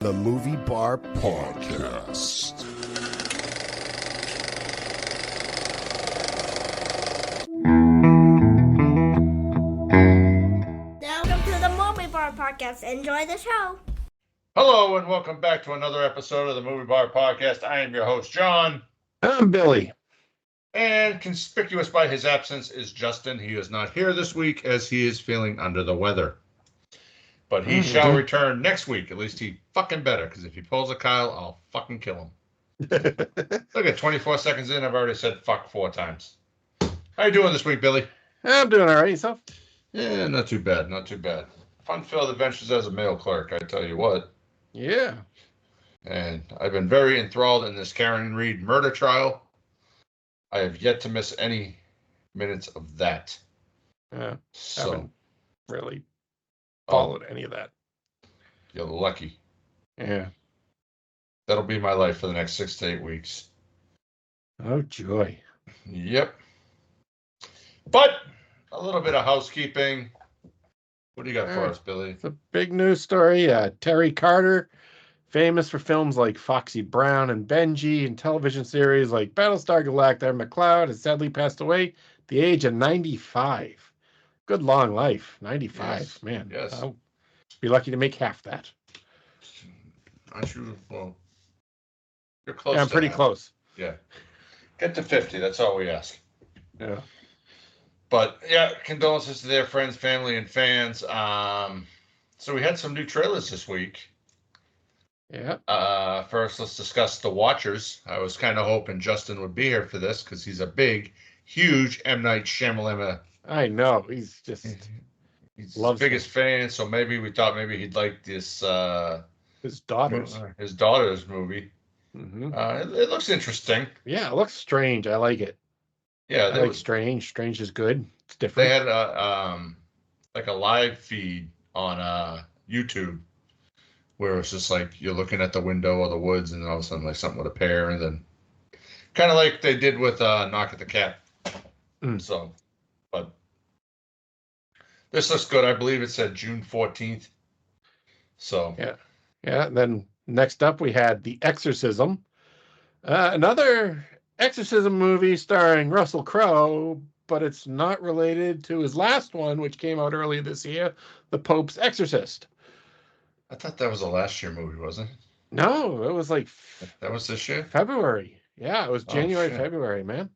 The Movie Bar Podcast. Welcome to the Movie Bar Podcast. Enjoy the show. Hello and welcome back to another episode of the Movie Bar Podcast. I am your host, John. I'm Billy. And conspicuous by his absence is Justin. He is not here this week as he is feeling under the weather. But he shall return next week. At least he fucking better, because if he pulls a Kyle, I'll fucking kill him. Look at 24 seconds in, I've already said fuck 4 times. How you doing this week, Billy? I'm doing all right. Yourself? Yeah, not too bad, not too bad. Fun-filled adventures as a mail clerk, I tell you what. Yeah. And I've been very enthralled in this Karen Reed murder trial. I have yet to miss any minutes of that. Yeah. So, Haven't really followed any of that. You're lucky. Yeah. That'll be my life for the next 6 to 8 weeks. Oh, joy. Yep. But a little bit of housekeeping. What do you got for us, Billy? It's a big news story. Terry Carter, famous for films like Foxy Brown and Benji and television series like Battlestar Galactica and McCloud, has sadly passed away at the age of 95. Good long life. 95, Yes. man. Yes. I'll be lucky to make half that. Aren't you? Well, you're close. Yeah, I'm to pretty that. close. Yeah. Get to 50. That's all we ask. Yeah. But yeah, condolences to their friends, family, and fans. So we had some new trailers this week. Yeah. First, let's discuss The Watchers. I was kind of hoping Justin would be here for this because he's a big, huge M. Night Shyamalan. I know. He's just He's loves his biggest fan. So maybe we thought maybe he'd like this. his daughters. His daughter's movie. Mm-hmm. It looks interesting. Yeah, it looks strange. I like it. Yeah, I like strange. Strange is good. It's different. They had like a live feed on YouTube where it's just like you're looking at the window of the woods and all of a sudden like something would appear and then kind of like they did with Knock at the Cat. So, but this looks good. I believe it said June 14th. So Yeah. Then next up we had The Exorcism, another exorcism movie starring Russell Crowe, but it's not related to his last one, which came out earlier this year, The Pope's Exorcist. I thought that was a last year movie, wasn't it? No, it was like That was this year? February. Yeah, it was January, shit. February, man.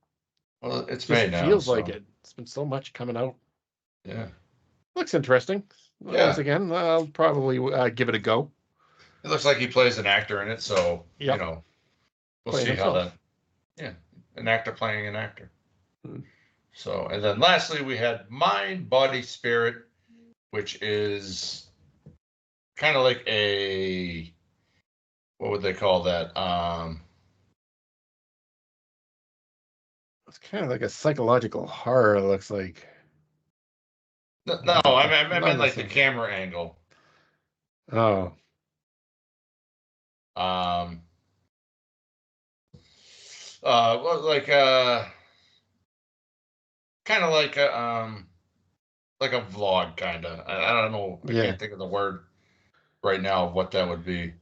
Well, it's Just May now. feels like it. It's been so much coming out. Yeah. Looks interesting. Yeah. Once again, I'll probably give it a go. It looks like he plays an actor in it, so, Yep. you know, we'll Playing see how himself. that... Yeah, an actor playing an actor. Hmm. So, and then lastly, we had Mind, Body, Spirit, which is kind of like a... What would they call that? It's kind of like a psychological horror, it looks like. No, I meant Not like the necessarily. camera angle. Oh. Well, like kind of like a vlog, kind of. I don't know. I can't think of the word right now of what that would be.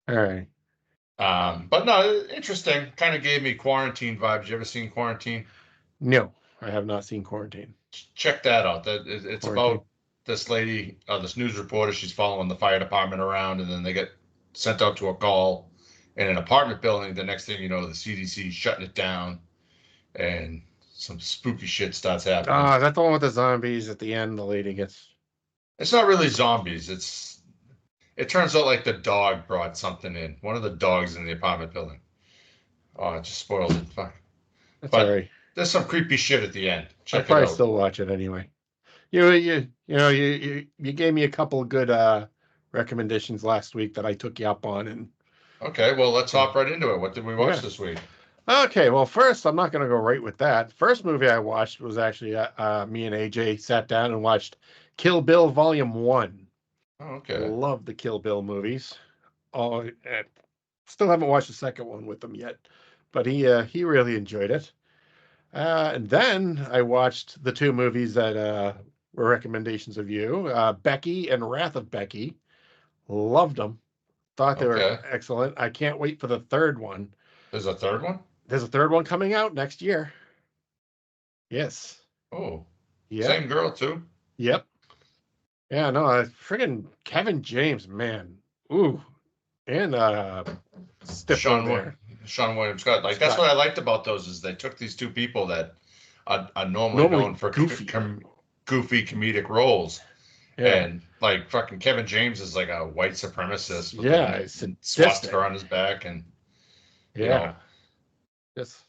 All right. But no, interesting. Kind of gave me Quarantine vibes. You ever seen Quarantine? No, I have not seen Quarantine. Check that out. It's Quarantine. about this lady, this news reporter. She's following the fire department around, and then they get sent out to a call in an apartment building. The next thing you know, the CDC is shutting it down, and some spooky shit starts happening. Ah, that's the one with the zombies at the end. The lady gets. It's not really zombies. It turns out like the dog brought something in. One of the dogs in the apartment building. Oh, it just spoiled it. Fuck. That's But all right. there's some creepy shit at the end. I'd Check it probably out. still watch it anyway. You gave me a couple of good recommendations last week that I took you up on, and Okay, well, let's hop right into it. What did we watch Yeah. this week? okay. Well, first, I'm not going to go right with that. First movie I watched was actually me and AJ sat down and watched Kill Bill Volume 1. Oh, okay. Love the Kill Bill movies. Oh, still haven't watched the second one with him yet, but he really enjoyed it. And then I watched the 2 movies that were recommendations of you, Becky and Wrath of Becky. Loved them. Thought they Okay. were excellent. I can't wait for the third one. There's a third one? There's a third one coming out next year. Yes. Oh. Yep. Same girl, too? Yep. Yeah, no, friggin' Kevin James, man. Ooh. And Stifler there. Sean William Scott. Like, that's Scott. what I liked about those is they took these two people that are normally known for goofy. goofy comedic roles. Yeah. And like fucking Kevin James is like a white supremacist with Yeah, a it's swastika on his back, and you know, Yes.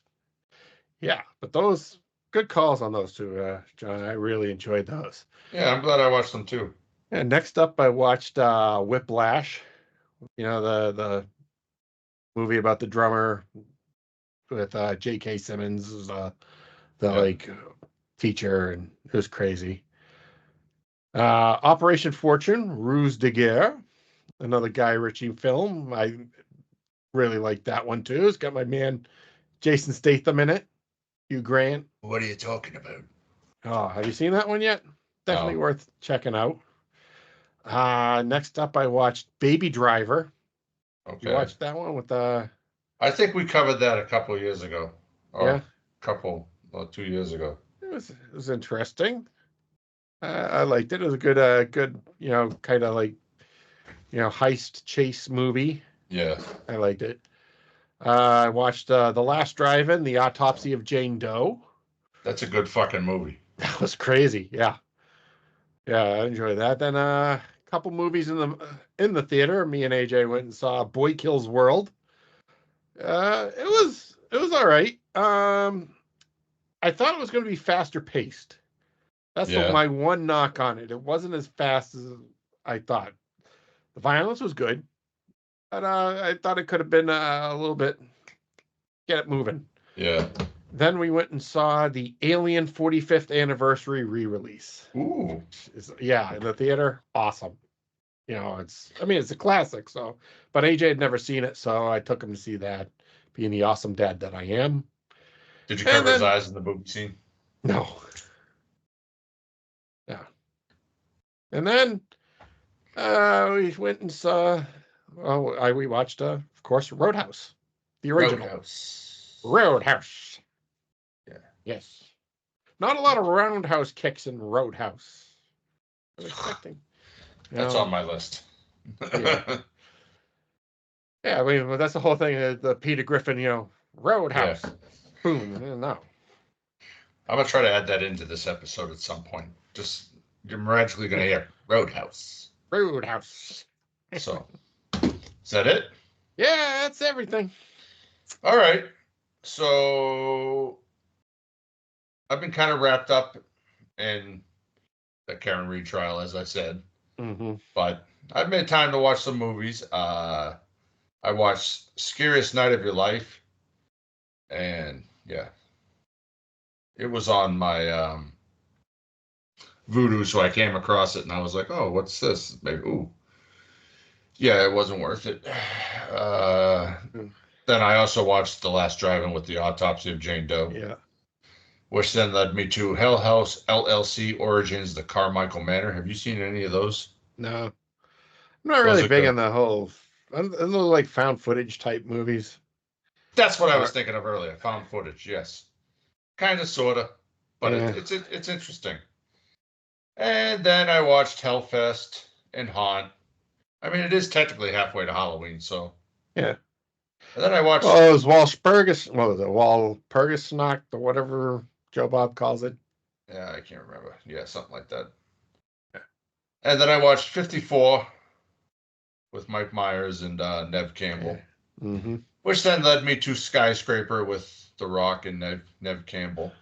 Yeah, but those good calls on those two, John. I really enjoyed those. yeah, I'm glad I watched them too. And next up, I watched Whiplash. You know, the movie about the drummer with J.K. Simmons, like teacher, and it was crazy. Operation Fortune, Ruse de Guerre, another Guy Ritchie film. I really like that one too. It's got my man Jason Statham in it, Hugh Grant. What are you talking about? Oh, have you seen that one yet? Definitely No. worth checking out. Next up, I watched Baby Driver. Okay. You watched that one with I think we covered that a couple of years ago, or yeah, 2 years ago. It was interesting. I liked it. It was a good, kind of like, heist chase movie. Yeah. I liked it. I watched The Last Drive-In, The Autopsy of Jane Doe. That's a good fucking movie. That was crazy. Yeah. Yeah, I enjoyed that. Then a couple movies in the theater. Me and AJ went and saw Boy Kills World. It was all right. I thought it was going to be faster paced. That's my one knock on it. It wasn't as fast as I thought. The violence was good, but I thought it could have been a little bit get it moving. Yeah. Then we went and saw the Alien 45th anniversary re-release. Ooh. In the theater. Awesome. It's a classic. So, but AJ had never seen it, so I took him to see that, being the awesome dad that I am. Did you cover his eyes in the booby scene? No. Yeah. And then we went and saw. We watched, of course, Roadhouse, the original. Roadhouse. Yeah. Yes. Not a lot of roundhouse kicks in Roadhouse. I was expecting. That's on my list. Yeah. Yeah, that's the whole thing. The Peter Griffin, Roadhouse. Yeah. Boom. No. I'm going to try to add that into this episode at some point. Just, you're magically going to hear Roadhouse. Roadhouse. So, is that it? Yeah, that's everything. All right. So, I've been kind of wrapped up in the Karen Reed trial, as I said. Mm-hmm. But I've made time to watch some movies. I watched Scariest Night of Your Life. And, yeah. It was on my Vudu, so I came across it, and I was like, oh, what's this? Maybe, ooh. Yeah, it wasn't worth it. Then I also watched The Last Drive-In with the Autopsy of Jane Doe. Yeah. Which then led me to Hell House LLC Origins, The Carmichael Manor. Have you seen any of those? No. I'm not really big on the whole, like found footage type movies. That's what I was thinking of earlier. Found footage, yes. Kind of, sort of. But it's interesting. And then I watched Hellfest and Haunt. I mean, it is technically halfway to Halloween, so. Yeah. And then I watched. Well, it was Walpurgis. What was it? Walpurgisnacht or whatever Joe Bob calls it. Yeah, I can't remember. Yeah, something like that. Yeah. And then I watched 54 with Mike Myers and Nev Campbell. Yeah. Mm-hmm. Which then led me to Skyscraper with The Rock and Nev Campbell.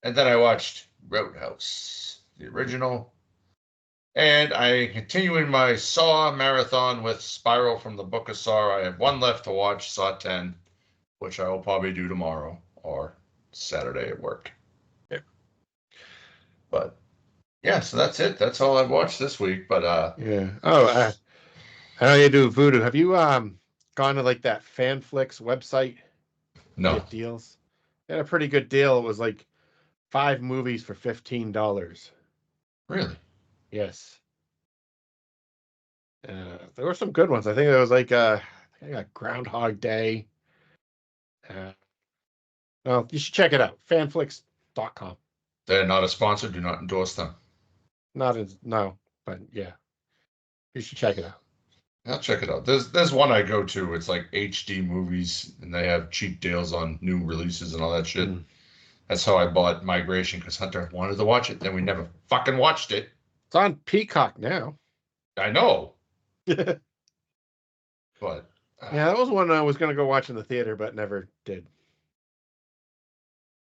And then I watched Roadhouse, the original. And I continue in my Saw marathon with Spiral from the Book of Saw. I have one left to watch, Saw 10, which I will probably do tomorrow or Saturday at work. Yep. But, yeah, so that's it. That's all I've watched this week. But, yeah. Oh, I know you do Voodoo. Have you gone to like that FanFlix website? No. Get deals. They had a pretty good deal. It was like 5 movies for $15. Really? Yes. There were some good ones. I think there was like I got Groundhog Day. Well, you should check it out. Fanflix.com. They're not a sponsor. Do not endorse them. No, but yeah, you should check it out. I'll check it out. There's one I go to. It's like HD movies, and they have cheap deals on new releases and all that shit. That's how I bought Migration, because Hunter wanted to watch it. Then we never fucking watched it. It's on Peacock now. I know. But yeah, that was one I was going to go watch in the theater, but never did.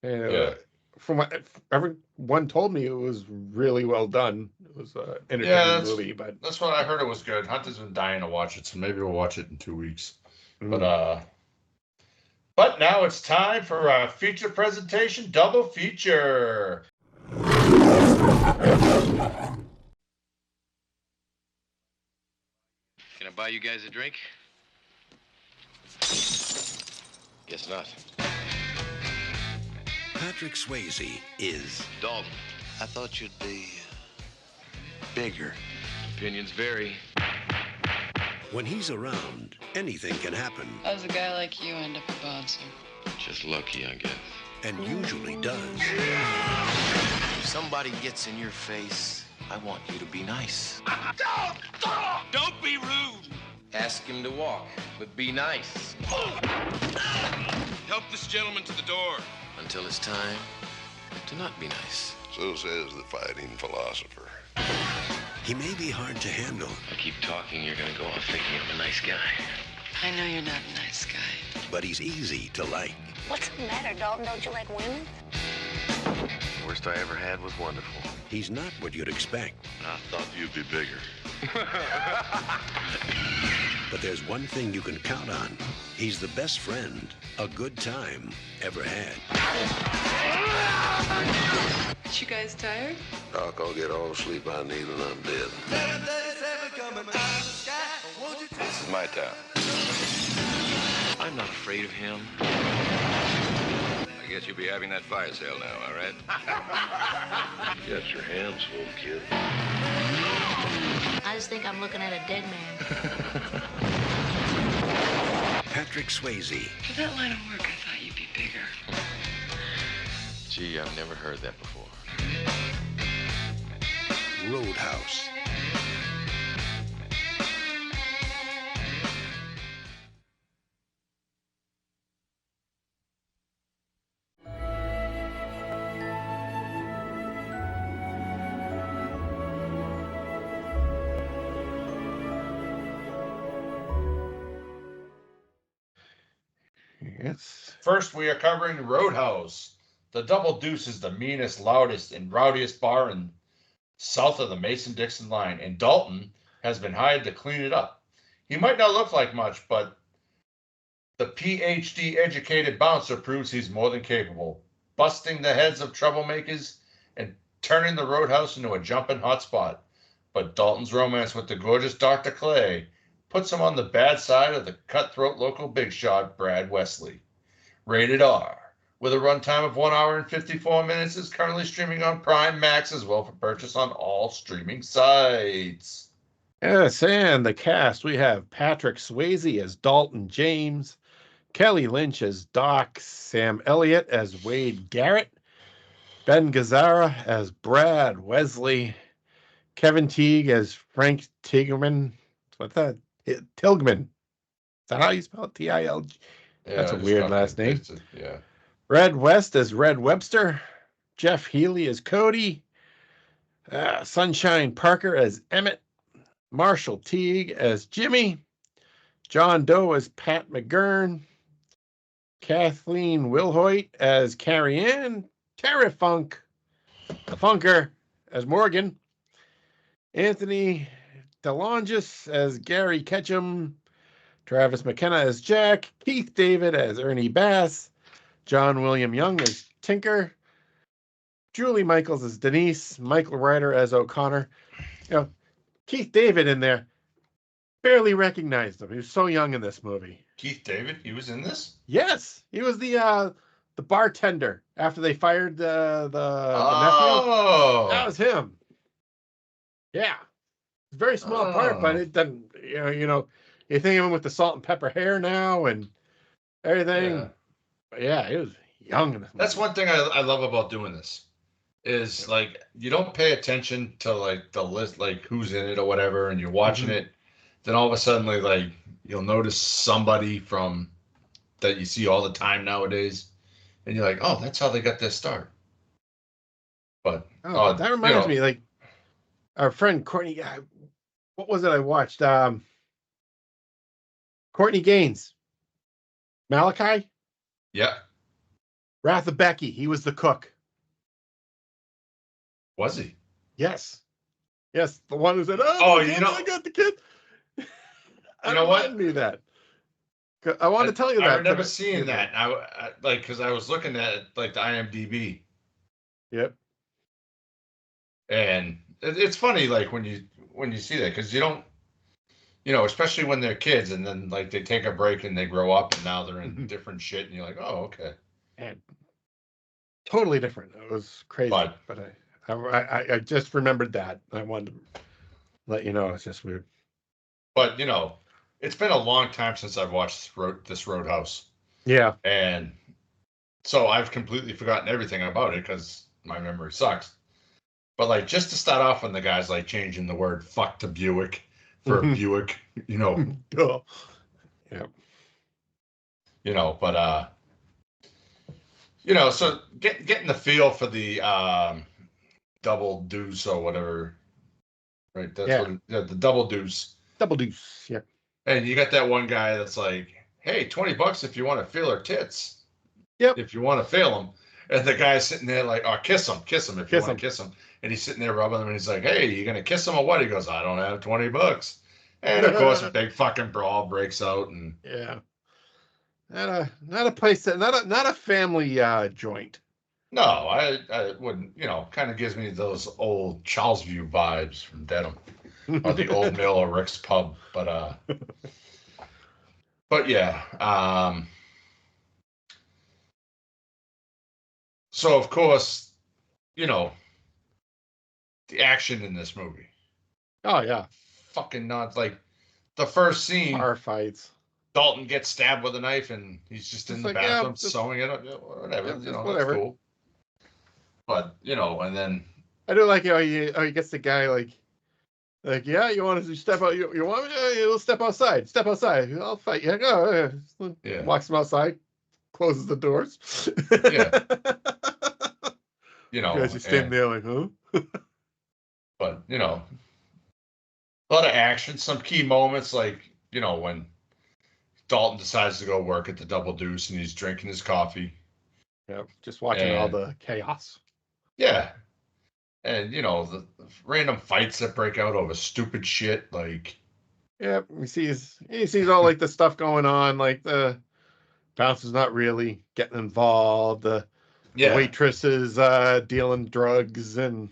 Yeah. From what everyone told me, it was really well done. It was an entertaining movie, but that's what I heard. It was good. Hunter's been dying to watch it, so maybe we'll watch it in 2 weeks. But now it's time for our feature presentation, double feature. Can I buy you guys a drink? Guess not. Patrick Swayze is Dalton. I thought you'd be bigger. Opinions vary. When he's around, anything can happen, How does a guy like you end up a bouncer? Just lucky, I guess. and usually does. If somebody gets in your face, I want you to be nice. Don't be rude! Ask him to walk, but be nice. Help this gentleman to the door. Until it's time to not be nice. So says the fighting philosopher. He may be hard to handle, I keep talking, you're gonna go off thinking I'm a nice guy. I know you're not a nice guy. but he's easy to like. What's the matter, Dalton? Don't you like women? The worst I ever had was wonderful. He's not what you'd expect. I thought you'd be bigger. But there's one thing you can count on. He's the best friend a good time ever had. You guys tired? Doc, I'll get all the sleep I need when I'm dead. This is my town. I'm not afraid of him. I guess you'll be having that fire sale now, all right? You got your hands full, kid. I just think I'm looking at a dead man. Patrick Swayze, For that line of work, I thought you'd be bigger. Gee, I've never heard that before. Roadhouse. Yes. First, we are covering Roadhouse. The Double Deuce is the meanest, loudest, and rowdiest bar in south of the Mason-Dixon line, and Dalton has been hired to clean it up. He might not look like much, but the PhD-educated bouncer proves he's more than capable, busting the heads of troublemakers and turning the Roadhouse into a jumping hotspot. But Dalton's romance with the gorgeous Dr. Clay puts him on the bad side of the cutthroat local big shot, Brad Wesley. Rated R, with a runtime of 1 hour and 54 minutes, is currently streaming on Prime Max as well for purchase on all streaming sites. Yes, and the cast, we have Patrick Swayze as Dalton James, Kelly Lynch as Doc, Sam Elliott as Wade Garrett, Ben Gazzara as Brad Wesley, Kevin Teague as Frank Tilghman. What's that? Tilghman. Is that how you spell it? Tilg? That's a weird last name. Yeah. Red West as Red Webster, Jeff Healy as Cody, Sunshine Parker as Emmett, Marshall Teague as Jimmy, John Doe as Pat McGurn, Kathleen Wilhoit as Carrie Ann, Terry Funk, the Funker as Morgan, Anthony DeLongis as Gary Ketchum, Travis McKenna as Jack, Keith David as Ernie Bass, John William Young as Tinker, Julie Michaels as Denise, Michael Ryder as O'Connor. You know, Keith David in there, barely recognized him. He was so young in this movie. Keith David, he was in this? Yes, he was the bartender after they fired the nephew. Oh! That was him. Yeah. very small part, but it doesn't. You think of him with the salt and pepper hair now and everything. Yeah. But yeah, he was young in this That's movie. one thing I love about doing this is like you don't pay attention to like the list, like who's in it or whatever, and you're watching it. Then all of a sudden, like you'll notice somebody from that you see all the time nowadays, and you're like, oh, that's how they got their start. But That reminds me, like our friend Courtney. What was it I watched? Courtney Gaines, Malachi, yeah, Wrath of Becky. He was the cook. was he? Yes, the one who said, Oh, I got the kid." You know what? Me that. I wanted to tell you that. I remember seeing that. I like because I was looking at like the IMDb. Yep. And it's funny, like when you see that, because you don't, especially when they're kids, and then like they take a break and they grow up, and now they're in different shit, and you're like, oh, okay. And totally different. It was crazy, but I just remembered that. I wanted to let you know. It's just weird. But it's been a long time since I've watched this Roadhouse. Yeah. And so I've completely forgotten everything about it because my memory sucks. But like just to start off when the guy's like changing the word fuck to Buick for Buick, Duh. Yeah. But so getting the feel for the double deuce or whatever. Right? That's the double deuce. Double deuce, yeah. And you got that one guy that's like, hey, $20 if you want to feel her tits. Yep. If you want to feel them. And the guy's sitting there like, oh, kiss him if you want to kiss him. And he's sitting there rubbing them, and he's like, hey, you going to kiss him or what? He goes, I don't have $20. And of course, a big fucking brawl breaks out. And yeah. Not a place, not a family joint. No, I wouldn't, kind of gives me those old Charlesview vibes from Dedham. Or the old mill or Rick's pub. But yeah. So of course, the action in this movie. Oh yeah. Fucking nuts. Like the first scene. Bar fights. Dalton gets stabbed with a knife and he's just in the bathroom sewing it up. Whatever. Whatever. That's cool. But, and then I do like how he gets the guy like, yeah, you want to step out? You want me? We'll step outside. Step outside. I'll fight you. Yeah. Walks him outside. Closes the doors. Yeah. You guys just standing there like, huh? But, a lot of action. Some key moments like, when Dalton decides to go work at the Double Deuce and he's drinking his coffee. Yeah. Just watching all the chaos. Yeah. And, the random fights that break out over stupid shit, like... Yeah, he sees all, like, the stuff going on, like, the bouncer's not really getting involved, the waitress is dealing drugs, and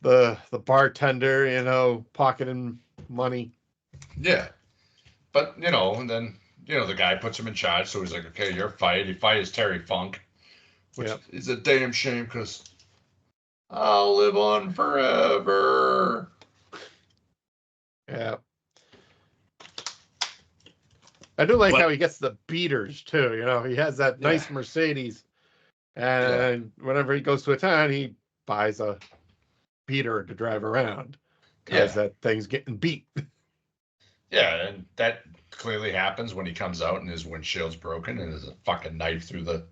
the bartender, pocketing money. Yeah. But, and then, the guy puts him in charge, so he's like, okay, you're fired. He fires Terry Funk, which is a damn shame, because... I'll live on forever. Yeah. I do like how he gets the beaters too. He has that nice Mercedes, and whenever he goes to a town, he buys a beater to drive around because that thing's getting beat. Yeah, and that clearly happens when he comes out and his windshield's broken and there's a fucking knife through the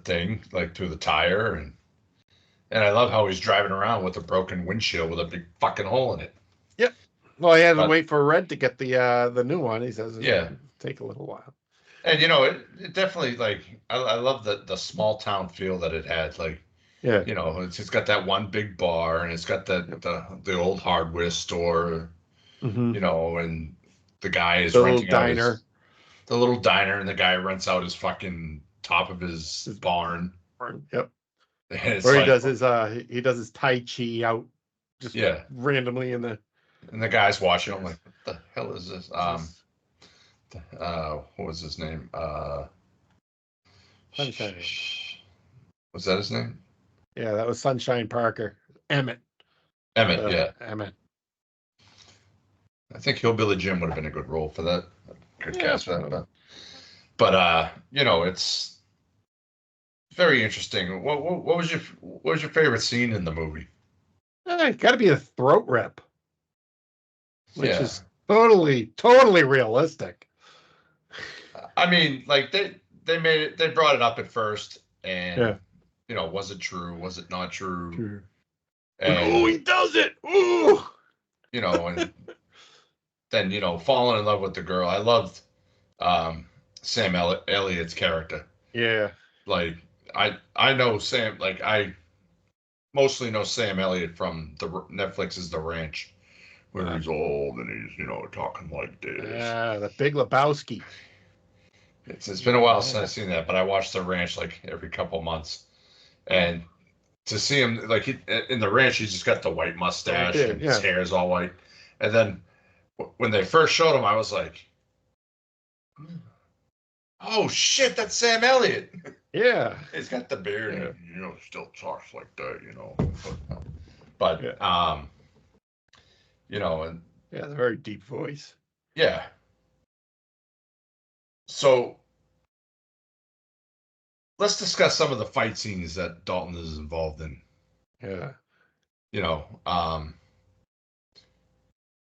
thing, like through the tire, and I love how he's driving around with a broken windshield with a big fucking hole in it. Yep. Well, he had to wait for Red to get the new one. He says it'll take a little while. And it definitely, like, I love the small town feel that it had. Like, it's got that one big bar and it's got the old hardware store, and the guy is renting out the little diner, and the guy rents out his fucking top of his barn. Yep. Or he does his Tai Chi out just randomly in the. And the guy's watching. I'm like, what the hell is this? What was his name? Sunshine. Was that his name? Yeah, that was Sunshine Parker. Emmett. Yeah. Emmett. I think Hillbilly Jim would have been a good role for that. Good Yeah, cast for that. But you know, it's very interesting. What was your favorite scene in the movie? Got to be a throat rip, which Yeah. is totally realistic. I mean, like they made it. They brought it up at first, and Yeah. you know, was it true? Was it not true? Sure. And Oh, he does it. Ooh. you know, and then you know, falling in love with the girl. I loved Sam Elliott's character. Yeah. Like I know Sam. Like I mostly know Sam Elliott from the Netflix's The Ranch, where he's old and he's, you know, talking like this. The Big Lebowski. It's been a while since I've seen that, but I watched The Ranch like every couple months, and to see him like in The Ranch, he's just got the white mustache and his hair is all white, and then when they first showed him, I was like, "Oh shit, that's Sam Elliott." Yeah. He's got the beard, and you know, still talks like that, you know. But you know, and yeah, a very deep voice. Yeah. So let's discuss some of the fight scenes that Dalton is involved in. Yeah. You know,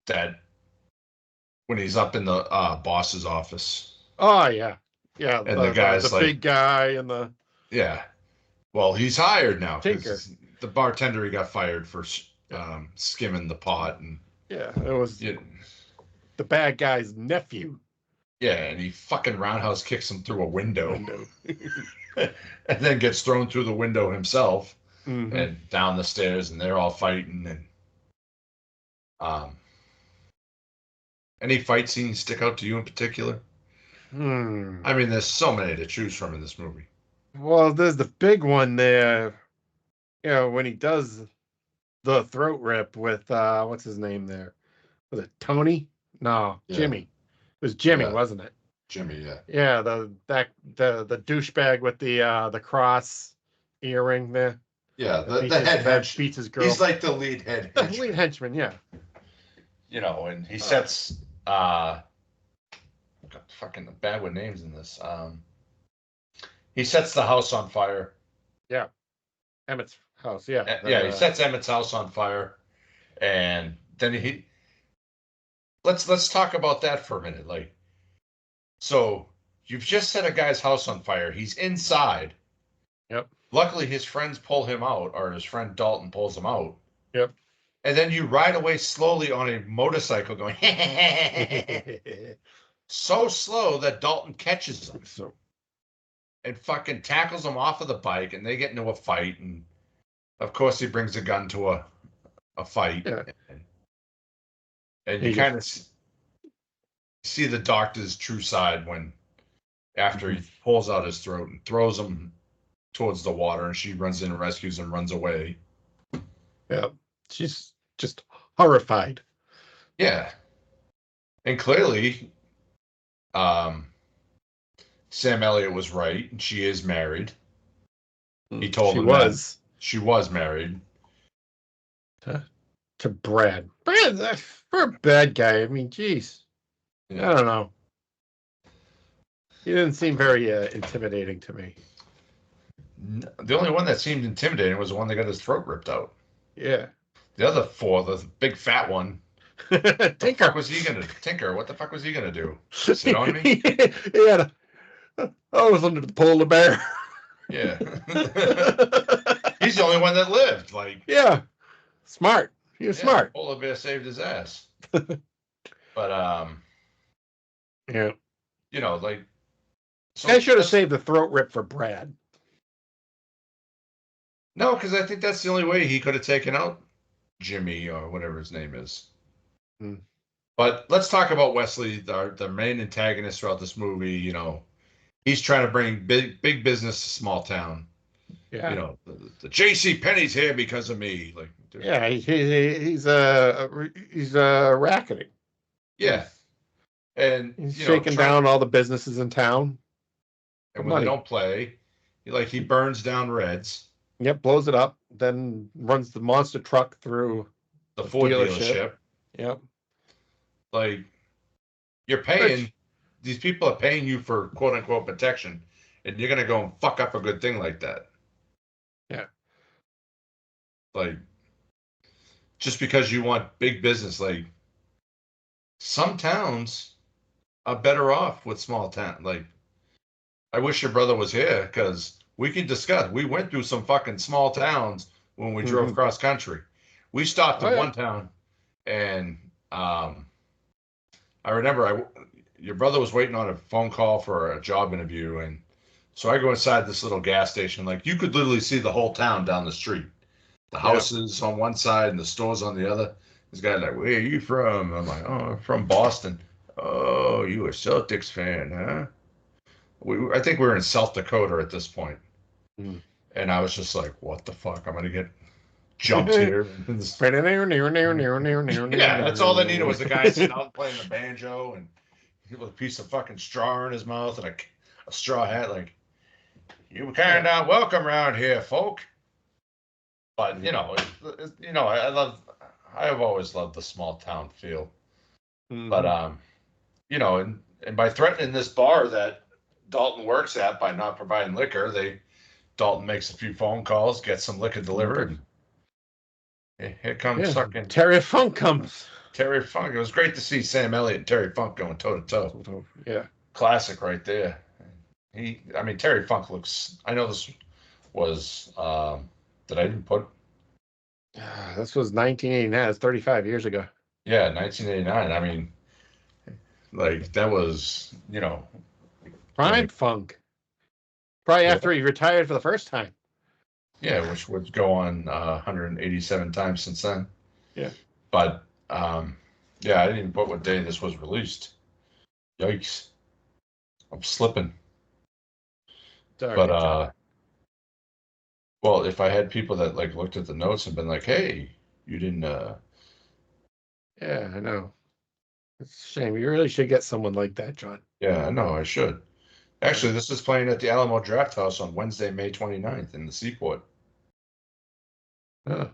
that when he's up in the boss's office. Oh yeah. Yeah. And the guy's the like, big guy and the well, he's hired now Tinker. because the bartender he got fired for skimming the pot and it was the bad guy's nephew. Yeah, and he fucking roundhouse kicks him through a window. And then gets thrown through the window himself and down the stairs, and they're all fighting. And any fight scenes stick out to you in particular? I mean, there's so many to choose from in this movie. Well, there's the big one there. You know, when he does the throat rip with what's his name there? Was it Tony? No, Jimmy. It was Jimmy, wasn't it? Jimmy, yeah. Yeah, the douchebag with the cross earring there. Yeah, the head henchman. Beats his girl. He's like the lead head henchman. The lead henchman, yeah. You know, and he sets fucking bad with names in this. He sets the house on fire. Yeah. Emmett's house, yeah. He sets Emmett's house on fire. And then let's talk about that for a minute. Like, so you've just set a guy's house on fire. He's inside. Yep. Luckily, his friends pull him out, or his friend Dalton pulls him out. Yep. And then you ride away slowly on a motorcycle going, so slow that Dalton catches him. And fucking tackles him off of the bike, and they get into a fight. And of course, he brings a gun to a fight. Yeah. And you kind of see the doctor's true side after he pulls out his throat and throws him towards the water, and she runs in and rescues him, runs away. Yeah. She's just horrified. Yeah. And clearly, Sam Elliott was right, and she is married. He told him that she was married. To Brad. Brad, for a bad guy, I mean, geez. Yeah. I don't know. He didn't seem very intimidating to me. The only one that seemed intimidating was the one that got his throat ripped out. Yeah. The other four, the big fat one. Tinker. Tinker, what the fuck was he gonna do? Sit on me? I was under the polar bear. Yeah. He's the only one that lived. Like. Yeah. Smart. He was smart. Polar bear saved his ass. But yeah. You know, like. So I should have saved the throat rip for Brad. No, because I think that's the only way he could have taken out Jimmy or whatever his name is. But let's talk about Wesley, the main antagonist throughout this movie. You know, he's trying to bring big business to small town. Yeah. You know, the J.C. Penney's here because of me. Like, dude. Yeah, he's racketing. Yeah, and he's shaking down all the businesses in town. And when they don't play, he burns down Reds. Yep, blows it up, then runs the monster truck through the Ford dealership. Yep. Like, you're paying, these people are paying you for quote unquote protection, and you're gonna go and fuck up a good thing like that. Yeah. Like, just because you want big business, like some towns are better off with small town. Like, I wish your brother was here because we could discuss. We went through some fucking small towns when we drove cross country. We stopped in one town, and I remember your brother was waiting on a phone call for a job interview, and so I go inside this little gas station. Like, you could literally see the whole town down the street. The houses on one side and the stores on the other. This guy like, where are you from? I'm like, oh, I'm from Boston. Oh, you a Celtics fan, huh? I think we were in South Dakota at this point. And I was just like, what the fuck? I'm going to get jumped here. Yeah, that's all they needed was the guy sitting out playing the banjo and with a piece of fucking straw in his mouth and a straw hat. Like, you kind of welcome around here, folk. But, I have always loved the small town feel. But, and by threatening this bar that Dalton works at by not providing liquor, Dalton makes a few phone calls, gets some liquor delivered. And here comes fucking Terry Funk comes. Terry Funk. It was great to see Sam Elliott and Terry Funk going toe to toe. Yeah. Classic right there. Terry Funk looks, I know this was, that I didn't put. This was 1989. That's 35 years ago. Yeah, 1989. That was, Prime Funk. Probably after he retired for the first time. Yeah, which would go on 187 times since then. Yeah. But, I didn't even put what day this was released. Yikes. I'm slipping. Sorry, but, well, if I had people that looked at the notes and been like, hey, you didn't, Yeah, I know. It's a shame. You really should get someone like that, John. Yeah, I know, I should. Actually, this is playing at the Alamo Drafthouse on Wednesday, May 29th in the Seaport. Oh.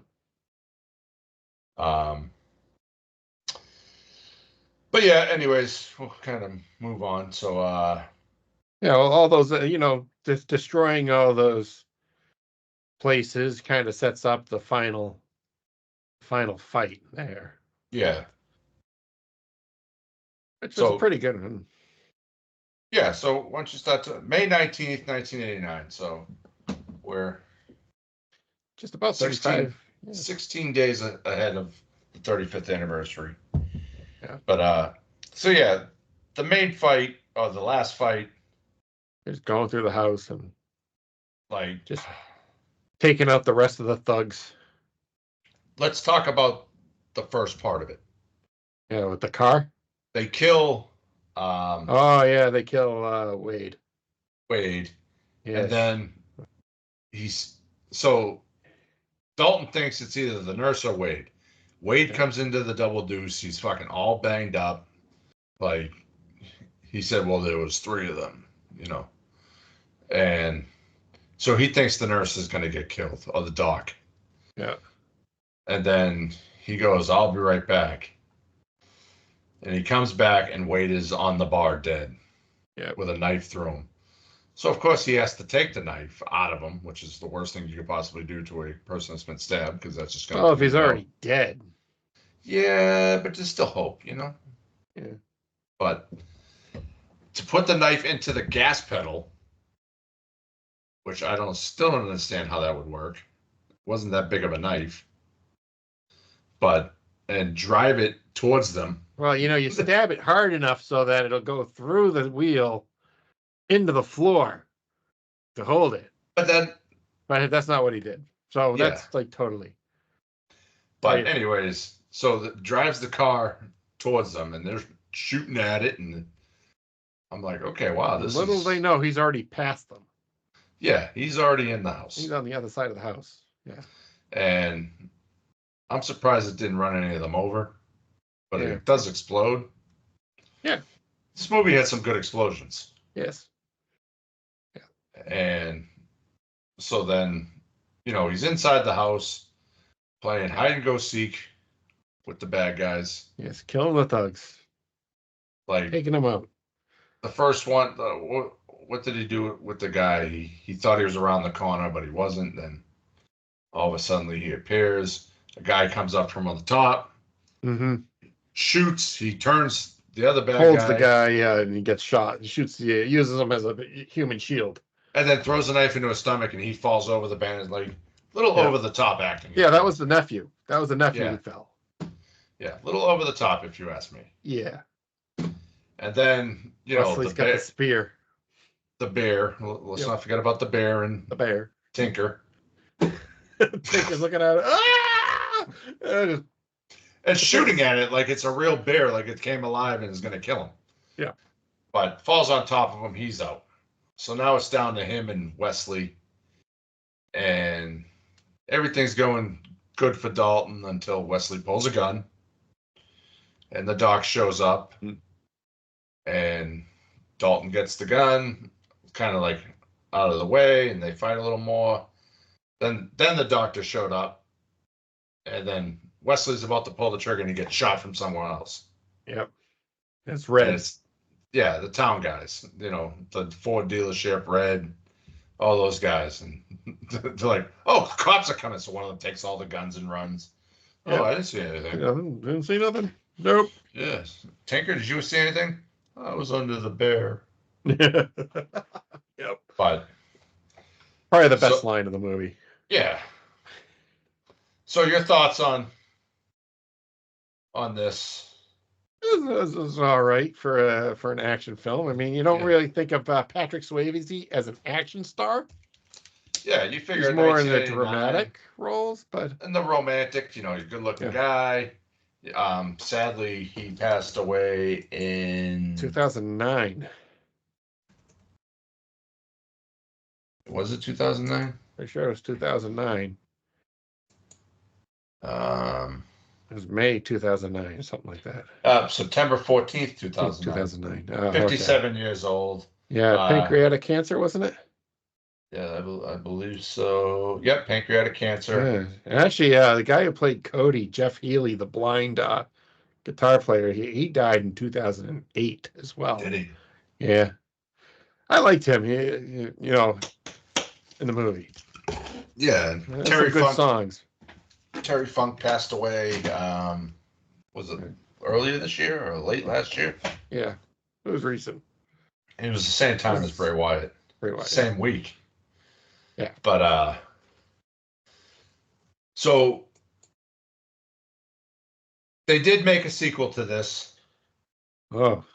But yeah, anyways, we'll kind of move on. So, all those, destroying all those places kind of sets up the final fight there. Yeah. Which was a pretty good one. Yeah, so once you start to May 19th, 1989. So we're just about 16 days ahead of the 35th anniversary. Yeah. But the main fight or the last fight is going through the house and just taking out the rest of the thugs. Let's talk about the first part of it. Yeah, with the car. They kill. They kill Wade. Wade. Yes. And then Dalton thinks it's either the nurse or Wade. Wade comes into the double deuce. He's fucking all banged up. He said, well, there was 3 of them, And so he thinks the nurse is going to get killed, or the doc. Yeah. And then he goes, I'll be right back. And he comes back, and Wade is on the bar dead. Yeah. With a knife through him. So, of course, he has to take the knife out of him, which is the worst thing you could possibly do to a person that's been stabbed, because that's just going to... Oh, if he's already dead. Yeah, but there's still hope, Yeah. But to put the knife into the gas pedal, which I still don't understand how that would work. It wasn't that big of a knife. And drive it towards them. Well, you stab it hard enough so that it'll go through the wheel into the floor to hold it. But that's not what he did. So that's totally. But anyways, so that drives the car towards them, and they're shooting at it, and I'm like, okay, wow, Little they know he's already past them. Yeah, he's already in the house. He's on the other side of the house. Yeah. And I'm surprised it didn't run any of them over, but it does explode. Yeah. This movie had some good explosions. Yes. Yeah. And so then, he's inside the house playing hide and go seek with the bad guys. Yes, killing the thugs. Like taking him out. the first one, what did he do with the guy? He thought he was around the corner, but he wasn't. Then all of a sudden he appears. A guy comes up from on the top, shoots. He turns the other bad Holds guy. the guy, yeah, and he gets shot. He shoots, uses him as a human shield. And then throws a knife into his stomach, and he falls over the bandage, like little over the top acting. Yeah, that was the nephew. That was the nephew who fell. Yeah, a little over the top, if you ask me. Yeah. And then Wesley's got the spear. The bear. Let's not forget about the bear and the bear. Tinker. Tinker's looking at it. Ah! And shooting at it like it's a real bear, like it came alive and is going to kill him. Yeah. But falls on top of him, he's out. So now it's down to him and Wesley. And everything's going good for Dalton until Wesley pulls a gun. And the doc shows up. And Dalton gets the gun, kind of like out of the way, and they fight a little more. Then the doctor showed up. And then Wesley's about to pull the trigger and he gets shot from somewhere else. Yep. It's Red. The town guys, the Ford dealership, Red, all those guys. And they're like, oh, cops are coming. So one of them takes all the guns and runs. Yep. Oh, I didn't see anything. Didn't see nothing. Nope. Yes. Tinker, did you see anything? I was under the bear. Yep. But probably the best line of the movie. Yeah. So your thoughts on this? This is all right for an action film. I mean, you don't really think of Patrick Swayze as an action star. Yeah, you figure he's more in the dramatic roles, but and the romantic. He's a good-looking guy. Sadly, he passed away in 2009. Was it 2009? I'm sure it was 2009. It was May 2009 or something like that. September 14th, 2009. 2009. 57 years old. Yeah, pancreatic cancer, wasn't it? Yeah, I believe so. Yep, pancreatic cancer. Yeah. Actually, the guy who played Cody, Jeff Healey, the blind guitar player, he died in 2008 as well. Did he? Yeah. I liked him, in the movie. Yeah, Terry Funk songs. Terry Funk passed away. Was it earlier this year or late last year? Yeah, it was recent. It was the same time as Bray Wyatt. Same week. Yeah. But so they did make a sequel to this. Oh.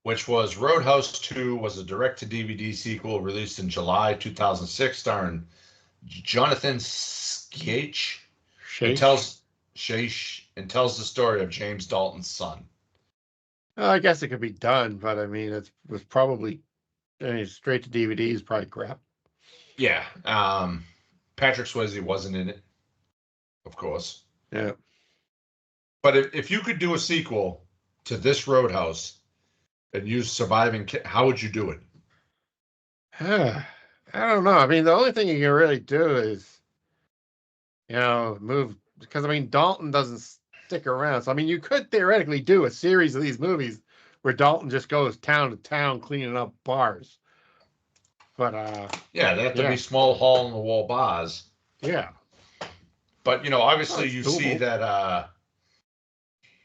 Which was Roadhouse 2, was a direct-to-DVD sequel released in July 2006, starring Jonathan Schaech. It tells the story of James Dalton's son. I guess it could be done, but I mean, it was probably straight to DVD is probably crap. Yeah. Patrick Swayze wasn't in it, of course. Yeah. But if you could do a sequel to this Roadhouse and use surviving kids, how would you do it? I don't know. I mean, the only thing you can really do is, move, because I mean, Dalton doesn't stick around. So I mean, you could theoretically do a series of these movies where Dalton just goes town to town cleaning up bars. But yeah, they have to be small hole in the wall bars. Yeah. But obviously you see that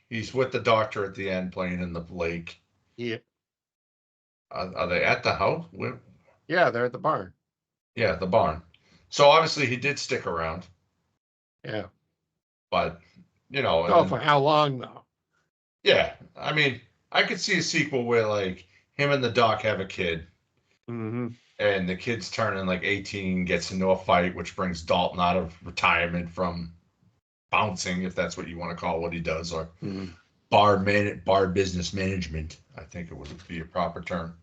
he's with the doctor at the end playing in the lake. Yeah. Are they at the house? Yeah, they're at the barn. Yeah, the barn. So obviously he did stick around. Yeah. But, for how long, though? Yeah. I mean, I could see a sequel where, like, him and the doc have a kid. Mm-hmm. And the kid's turning, 18, gets into a fight, which brings Dalton out of retirement from bouncing, if that's what you want to call what he does, or bar business management, I think it would be a proper term.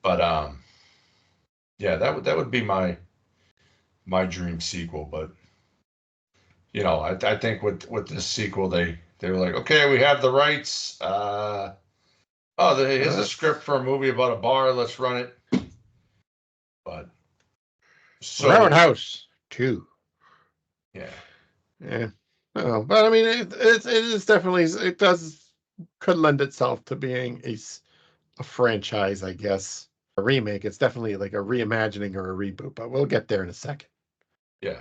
But yeah, that would be my dream sequel. But I think with this sequel they were like, okay, we have the rights. Here's a script for a movie about a bar. Let's run it. But so Roadhouse 2. Yeah. Yeah. Oh, but I mean, it is definitely, it does could lend itself to being a franchise, I guess. A remake. It's definitely like a reimagining or a reboot, but we'll get there in a second. Yeah.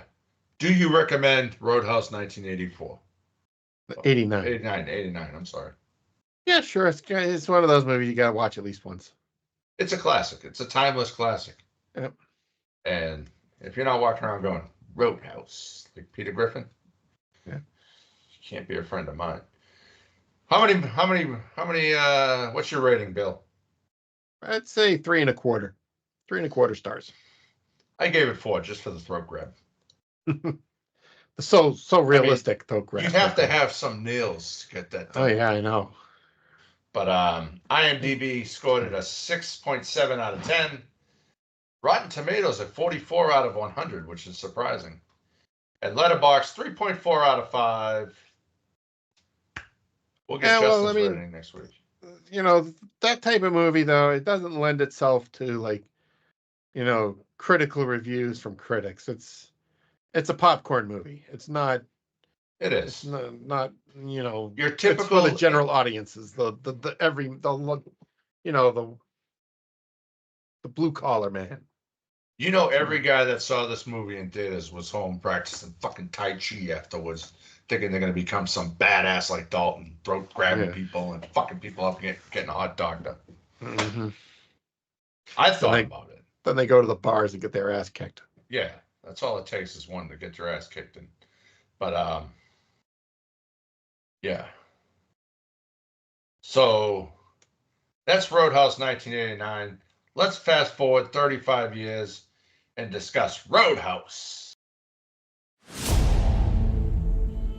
Do you recommend Roadhouse 1984? 89. 89, I'm sorry. Yeah, sure. It's one of those movies you got to watch at least once. It's a classic. It's a timeless classic. Yep. And if you're not walking around going, Roadhouse, like Peter Griffin, yeah, you can't be a friend of mine. How many, what's your rating, Bill? I'd say 3.25. 3.25 stars. I gave it 4 just for the throat grab. So realistic throat grab. You have to have some nails to get that done. Oh yeah, I know. But IMDb scored it a 6.7 out of 10. Rotten Tomatoes at 44 out of 100, which is surprising. And Letterboxd 3.4 out of 5. We'll get Justin's rating next week. You know, that type of movie, though, it doesn't lend itself to, like, you know, critical reviews from critics. It's a popcorn movie. It's not. It is. It's not you know, your typical it's for the general audiences. The blue collar man. You know, every guy that saw this movie in theaters was home practicing fucking Tai Chi afterwards, thinking they're going to become some badass like Dalton, throat grabbing people and fucking people up and getting a hot dog done. Mm-hmm. I thought about it. Then they go to the bars and get their ass kicked. Yeah, that's all it takes is one to get your ass kicked in. But, yeah. So, that's Roadhouse 1989. Let's fast forward 35 years and discuss Roadhouse.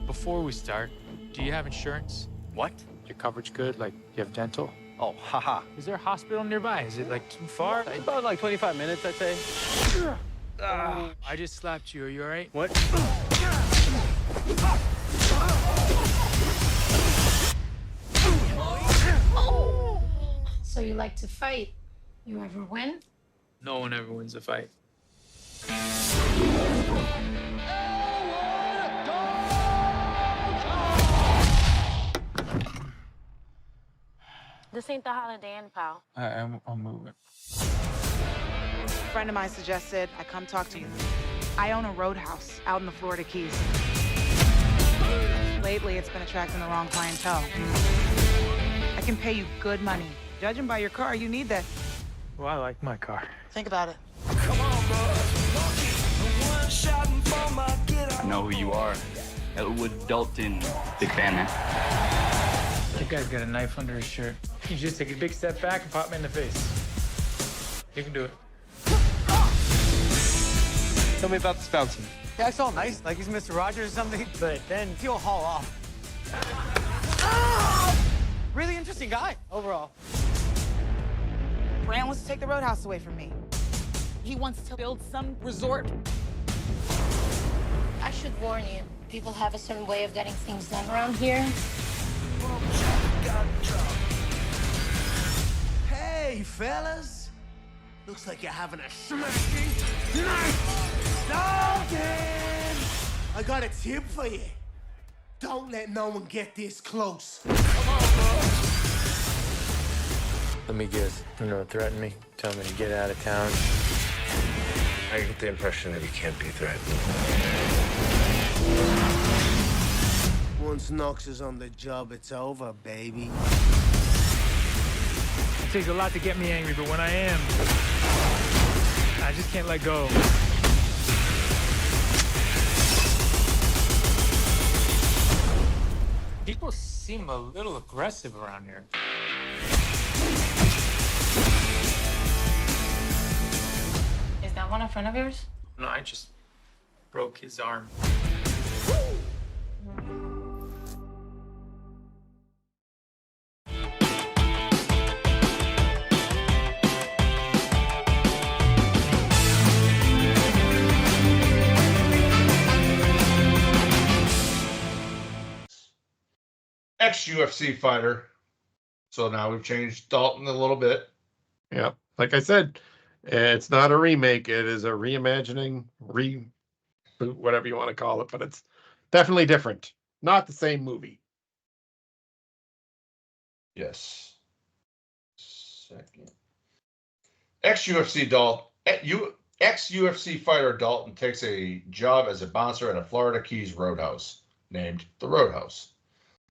Before we start, do you have insurance? What? Your coverage good? Like, you have dental? Oh, haha. Is there a hospital nearby? Is it, like, too far? About like 25 minutes, I'd say. I just slapped you. Are you all right? What? So you like to fight? You ever win? No one ever wins a fight. This ain't the Holiday Inn, pal. I'm moving. A friend of mine suggested I come talk to you. I own a roadhouse out in the Florida Keys. Lately, it's been attracting the wrong clientele. I can pay you good money. Judging by your car, you need that. Well, I like my car. Think about it. I know who you are. Elwood Dalton. Big fan, man. That guy's got a knife under his shirt. You just take a big step back and pop me in the face. You can do it. Tell me about this bouncer. Yeah, it's all nice, like he's Mr. Rogers or something, but then he'll haul off. Really interesting guy, overall. Rand wants to take the roadhouse away from me. He wants to build some resort. I should warn you. People have a certain way of getting things done around here. Hey, fellas. Looks like you're having a smashing night. Dalton! I got a tip for you. Don't let no one get this close. Let me guess. You're gonna threaten me? Tell me to get out of town? I get the impression that he can't be threatened. Once Knox is on the job, it's over, baby. It takes a lot to get me angry, but when I am, I just can't let go. People seem a little aggressive around here. Is that one a friend of yours? No, I just broke his arm. Ex-UFC fighter. So now we've changed Dalton a little bit. Yeah. Like I said, it's not a remake. It is a reimagining, reboot, whatever you want to call it. But it's definitely different. Not the same movie. Yes. Second. Ex-UFC fighter Dalton takes a job as a bouncer at a Florida Keys roadhouse named the Roadhouse,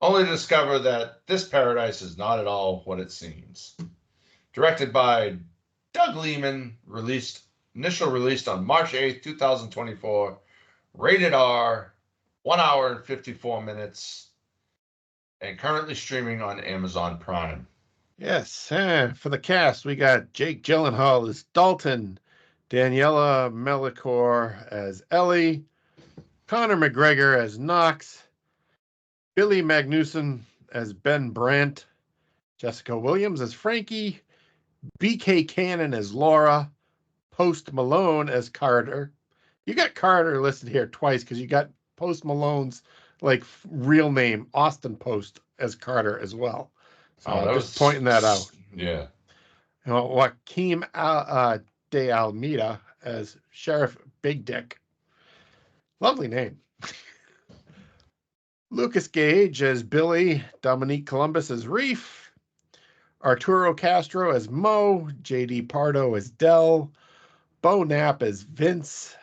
only to discover that this paradise is not at all what it seems. Directed by Doug Lehman, initial released on March 8th, 2024, rated R, 1 hour and 54 minutes, and currently streaming on Amazon Prime. Yes, for the cast, we got Jake Gyllenhaal as Dalton, Daniela Melchior as Ellie, Conor McGregor as Knox, Billy Magnuson as Ben Brandt, Jessica Williams as Frankie, BK Cannon as Laura, Post Malone as Carter. You got Carter listed here twice because you got Post Malone's real name, Austin Post, as Carter as well. So I'm just pointing that out. Yeah. Joaquim de Almeida as Sheriff Big Dick. Lovely name. Lucas Gage as Billy, Dominique Columbus as Reef, Arturo Castro as Mo, J.D. Pardo as Dell, Bo Knapp as Vince,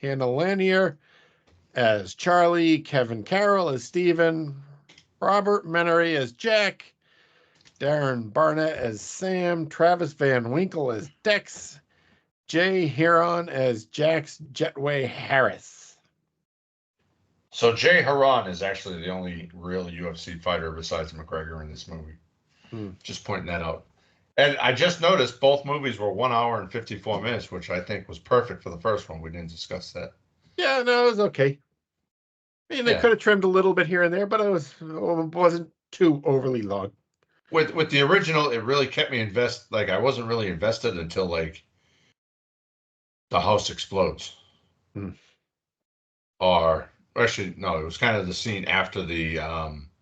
Hannah Lanier as Charlie, Kevin Carroll as Steven, Robert Menery as Jack, Darren Barnett as Sam, Travis Van Winkle as Dex, Jay Heron as Jax Jetway Harris. So Jay Heron is actually the only real UFC fighter besides McGregor in this movie. Just pointing that out. And I just noticed both movies were 1 hour and 54 minutes, which I think was perfect for the first one. We didn't discuss that. Yeah, no, it was okay. I mean, they could have trimmed a little bit here and there, but it wasn't too overly long. With the original, it really kept me invested. Like, I wasn't really invested until, like, the house explodes. Or, actually, no, it was kind of the scene after the...